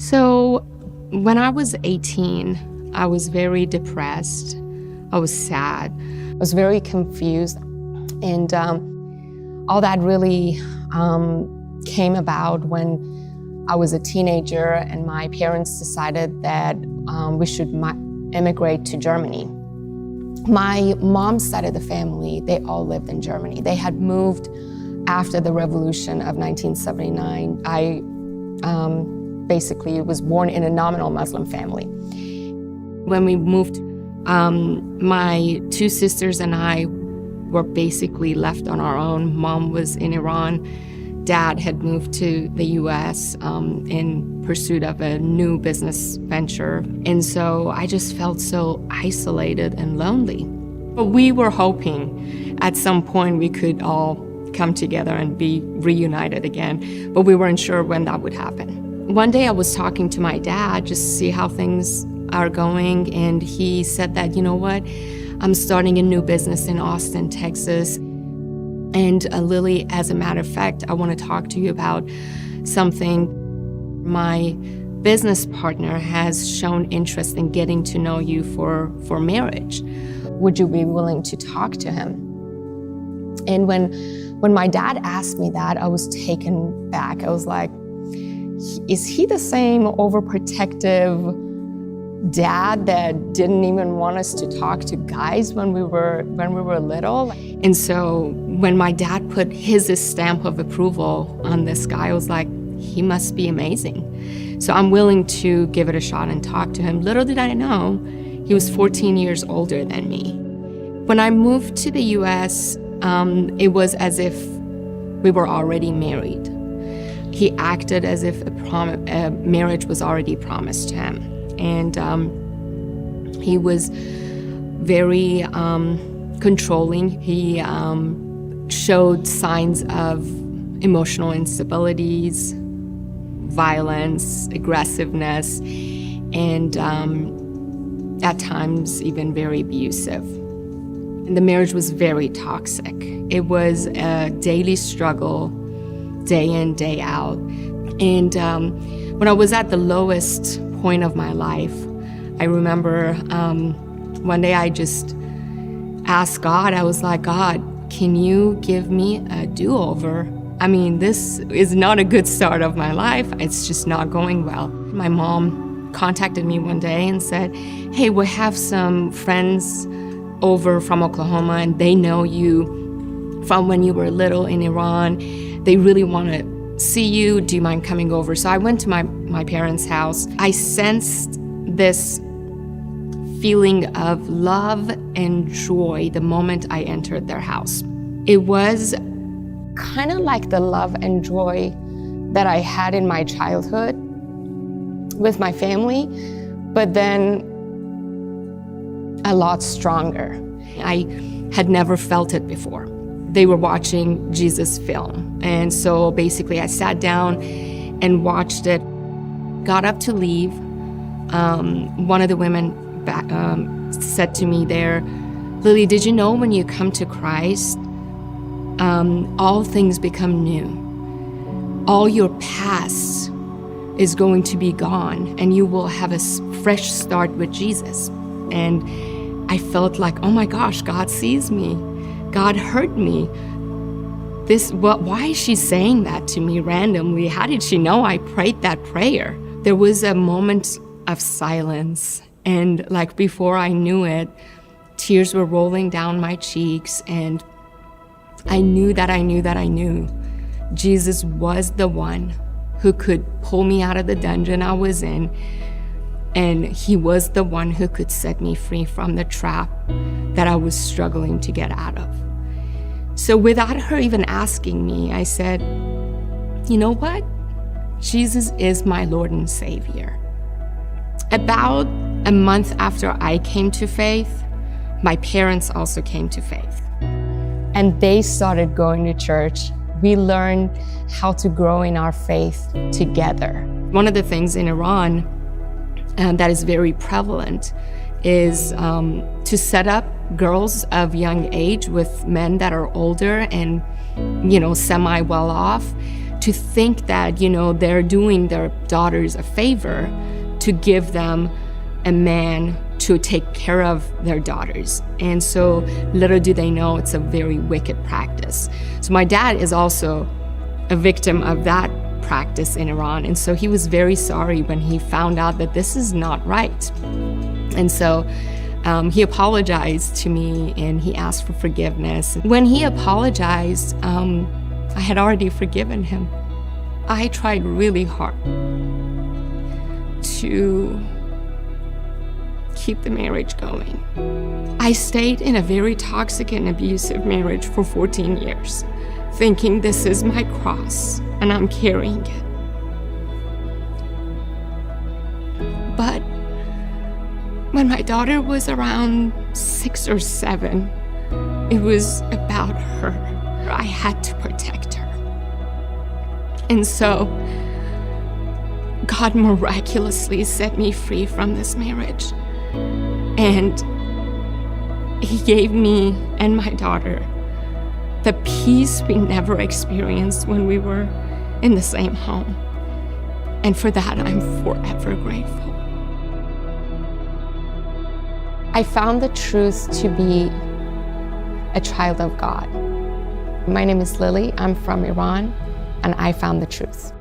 So when I was 18, I was very depressed. I was sad. I was very confused. And all that really came about when I was a teenager and my parents decided that we should immigrate to Germany. My mom's side of the family, they all lived in Germany. They had moved after the revolution of 1979. I basically was born in a nominal Muslim family. When we moved, my two sisters and I were basically left on our own. Mom was in Iran. Dad had moved to the US in pursuit of a new business venture. And so I just felt so isolated and lonely. But we were hoping at some point we could all come together and be reunited again, but we weren't sure when that would happen. One day I was talking to my dad just to see how things are going, and he said that, you know what, I'm starting a new business in Austin, Texas. And Lily, as a matter of fact, I want to talk to you about something. My business partner has shown interest in getting to know you for marriage. Would you be willing to talk to him? And when my dad asked me that, I was taken back. I was like, is he the same overprotective dad that didn't even want us to talk to guys when we were little? And so when my dad put his stamp of approval on this guy, I was like, he must be amazing. So I'm willing to give it a shot and talk to him. Little did I know, he was 14 years older than me. When I moved to the US, it was as if we were already married. He acted as if a marriage was already promised to him. And he was very controlling. He showed signs of emotional instabilities, violence, aggressiveness, and at times even very abusive. And the marriage was very toxic. It was a daily struggle, day in, day out. And when I was at the lowest point of my life, I remember one day I just asked God, I was like, God, can you give me a do-over? I mean, this is not a good start of my life. It's just not going well. My mom contacted me one day and said, hey, we have some friends over from Oklahoma and they know you from when you were little in Iran. They really want to see you. Do you mind coming over? So I went to my parents' house. I sensed this feeling of love and joy the moment I entered their house. It was kind of like the love and joy that I had in my childhood with my family, but then a lot stronger. I had never felt it before. They were watching Jesus film. And so basically I sat down and watched it, got up to leave. One of the women said to me there, Lily, did you know when you come to Christ, all things become new. All your past is going to be gone and you will have a fresh start with Jesus. And I felt like, oh my gosh, God sees me. God heard me. Why is she saying that to me randomly? How did she know I prayed that prayer? There was a moment of silence, and like before I knew it, tears were rolling down my cheeks, and I knew that I knew Jesus was the one who could pull me out of the dungeon I was in, and he was the one who could set me free from the trap that I was struggling to get out of. So without her even asking me, I said, you know what? Jesus is my Lord and Savior. About a month after I came to faith, my parents also came to faith. And they started going to church. We learned how to grow in our faith together. One of the things in Iran that is very prevalent is to set up girls of young age with men that are older and, semi well off, to think that, they're doing their daughters a favor to give them a man to take care of their daughters. And so little do they know it's a very wicked practice. So my dad is also a victim of that practice in Iran. And so he was very sorry when he found out that this is not right. And so he apologized to me and he asked for forgiveness. When he apologized, I had already forgiven him. I tried really hard to keep the marriage going. I stayed in a very toxic and abusive marriage for 14 years, thinking this is my cross and I'm carrying it. But when my daughter was around 6 or 7, it was about her. I had to protect her. And so God miraculously set me free from this marriage. And He gave me and my daughter the peace we never experienced when we were in the same home. And for that, I'm forever grateful. I found the truth to be a child of God. My name is Lily. I'm from Iran, and I found the truth.